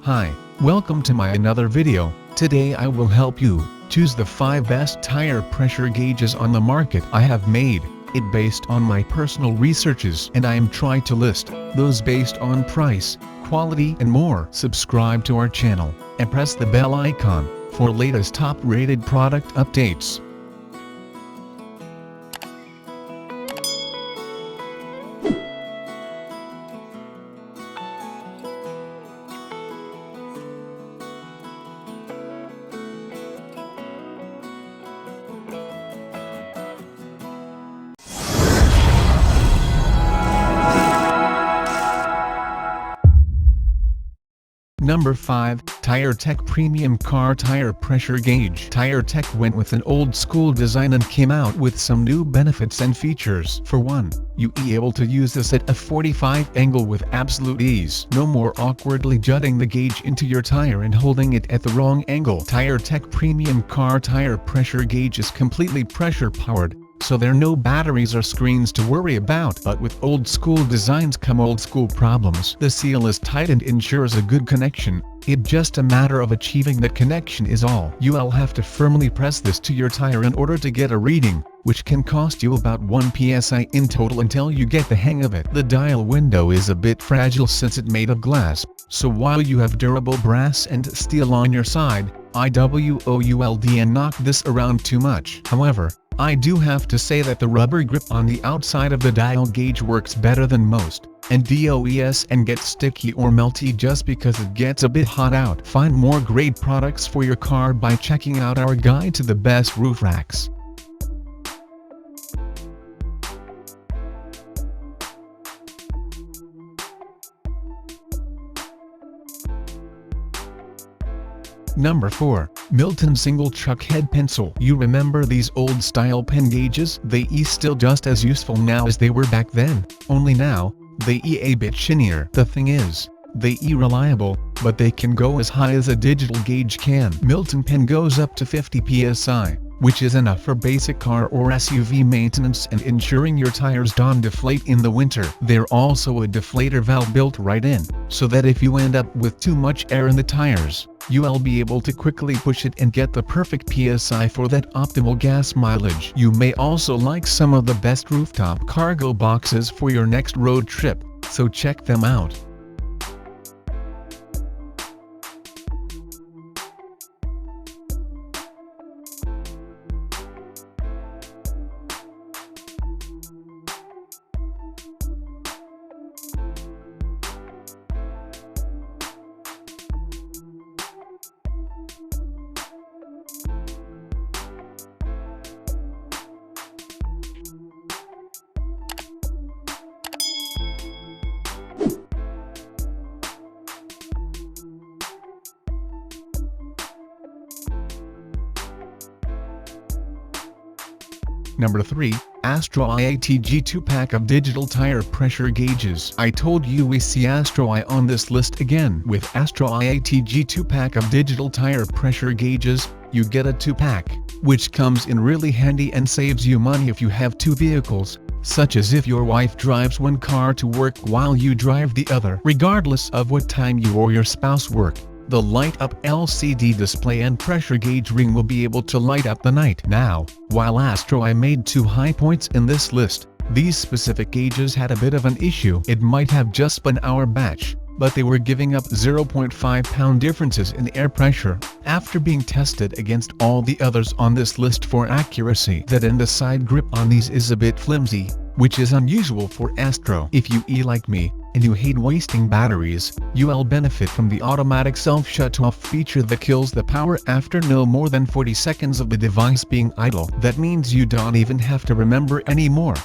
Hi, welcome to my another video. Today I will help you choose the 5 best tire pressure gauges on the market. I have made it based on my personal researches and I am trying to list those based on price, quality and more. Subscribe to our channel and press the bell icon for latest top rated product updates. Number 5, TireTech Premium Car Tire Pressure Gauge. TireTech went with an old school design and came out with some new benefits and features. For one, you'll be able to use this at a 45 angle with absolute ease. No more awkwardly jutting the gauge into your tire and holding it at the wrong angle. TireTech Premium Car Tire Pressure Gauge is completely pressure powered, so there are no batteries or screens to worry about. But with old school designs come old school problems. The seal is tight and ensures a good connection. It's just a matter of achieving that connection is all. You'll have to firmly press this to your tire in order to get a reading, which can cost you about 1 psi in total until you get the hang of it. The dial window is a bit fragile since it's made of glass, so while you have durable brass and steel on your side, IWOULD and knock this around too much. However, I do have to say that the rubber grip on the outside of the dial gauge works better than most, and DOES and gets sticky or melty just because it gets a bit hot out. Find more great products for your car by checking out our guide to the best roof racks. Number 4, Milton Single Chuck Head Pencil. You remember these old style pen gauges? They still just as useful now as they were back then, only now, they a bit shinier. The thing is, they reliable, but they can go as high as a digital gauge can. Milton pen goes up to 50 psi, which is enough for basic car or SUV maintenance and ensuring your tires don't deflate in the winter. There's also a deflator valve built right in, so that if you end up with too much air in the tires, you'll be able to quickly push it and get the perfect PSI for that optimal gas mileage. You may also like some of the best rooftop cargo boxes for your next road trip, so check them out. Number 3, Astro IATG 2-pack of digital tire pressure gauges. I told you we see Astro I on this list again. With Astro IATG 2-pack of digital tire pressure gauges, you get a 2-pack, which comes in really handy and saves you money if you have 2 vehicles, such as if your wife drives one car to work while you drive the other. Regardless of what time you or your spouse work, the light-up LCD display and pressure gauge ring will be able to light up the night. Now, while Astro I made 2 high points in this list, these specific gauges had a bit of an issue. It might have just been our batch, but they were giving up 0.5 pound differences in air pressure, after being tested against all the others on this list for accuracy. That and the side grip on these is a bit flimsy, which is unusual for Astro. If you like me, and you hate wasting batteries, you'll benefit from the automatic self-shut-off feature that kills the power after no more than 40 seconds of the device being idle. That means you don't even have to remember anymore.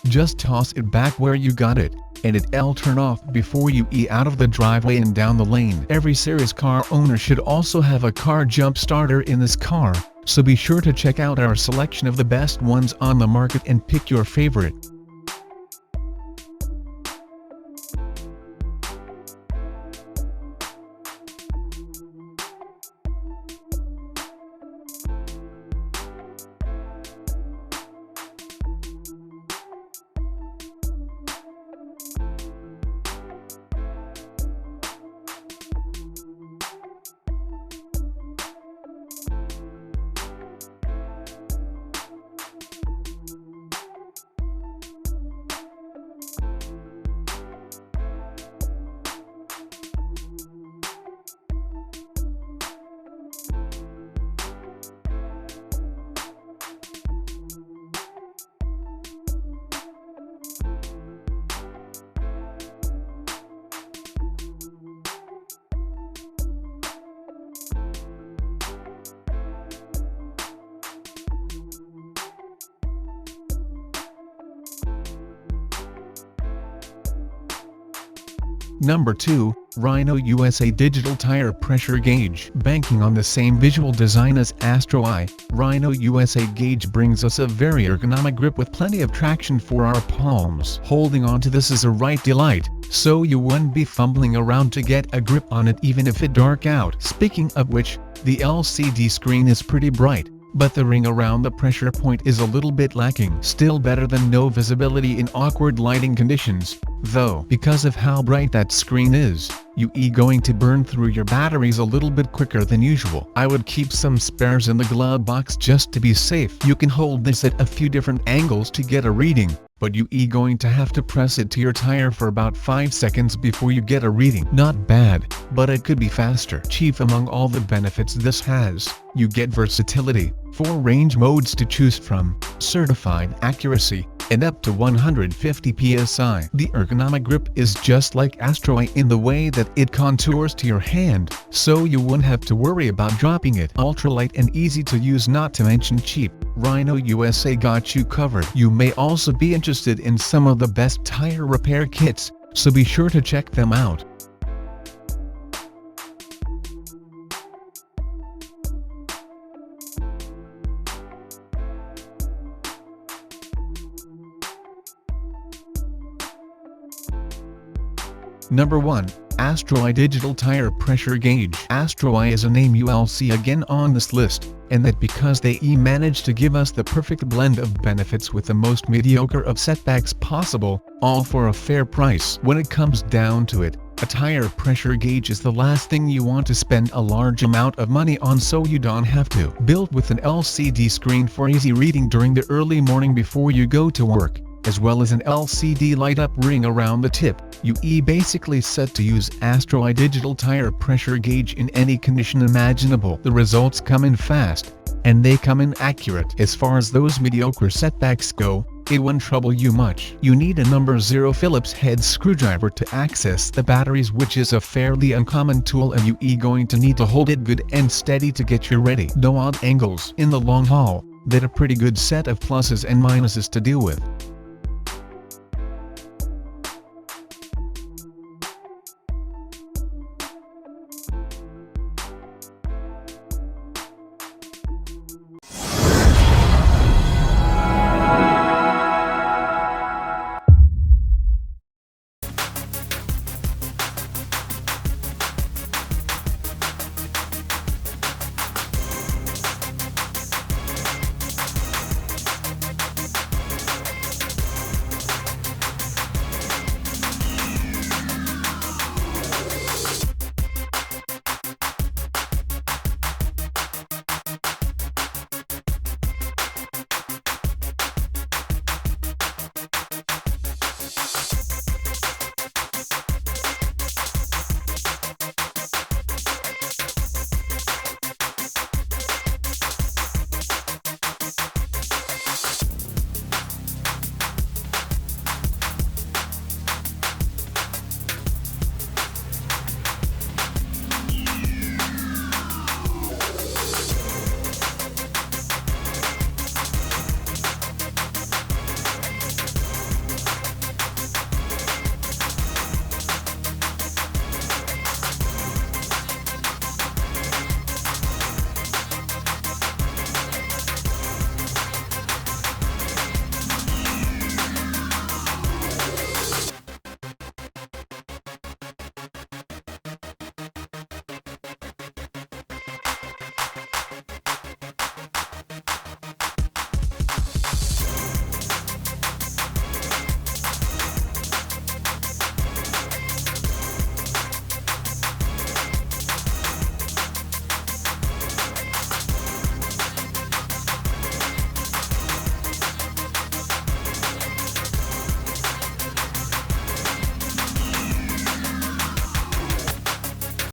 Just toss it back where you got it, and it'll turn off before you out of the driveway and down the lane. Every serious car owner should also have a car jump starter in this car, so be sure to check out our selection of the best ones on the market and pick your favorite. Number 2. Rhino USA Digital Tire Pressure Gauge. Banking on the same visual design as Astro Eye, Rhino USA Gauge brings us a very ergonomic grip with plenty of traction for our palms. Holding onto this is a right delight, so you won't be fumbling around to get a grip on it even if it dark out. Speaking of which, the LCD screen is pretty bright, but the ring around the pressure point is a little bit lacking. Still better than no visibility in awkward lighting conditions, though. Because of how bright that screen is, you're going to burn through your batteries a little bit quicker than usual. I would keep some spares in the glove box just to be safe. You can hold this at a few different angles to get a reading, but you're going to have to press it to your tire for about 5 seconds before you get a reading. Not bad, but it could be faster. Chief among all the benefits this has, you get versatility, 4 range modes to choose from, certified accuracy, and up to 150 psi. The ergonomic grip is just like Astro Eye in the way that it contours to your hand, so you won't have to worry about dropping it. Ultralight and easy to use, not to mention cheap. Rhino USA got you covered. You may also be interested in some of the best tire repair kits, so be sure to check them out. Number 1. Astro Eye Digital Tire Pressure Gauge. Astro Eye is a name you'll see again on this list, and that because they managed to give us the perfect blend of benefits with the most mediocre of setbacks possible, all for a fair price. When it comes down to it, a tire pressure gauge is the last thing you want to spend a large amount of money on, so you don't have to. Built with an LCD screen for easy reading during the early morning before you go to work, as well as an LCD light-up ring around the tip, you're basically set to use Astro Eye Digital Tire Pressure Gauge in any condition imaginable. The results come in fast, and they come in accurate. As far as those mediocre setbacks go, it won't trouble you much. You need a number 0 Phillips head screwdriver to access the batteries, which is a fairly uncommon tool, and you're going to need to hold it good and steady to get you ready. No odd angles. In the long haul, that's a pretty good set of pluses and minuses to deal with.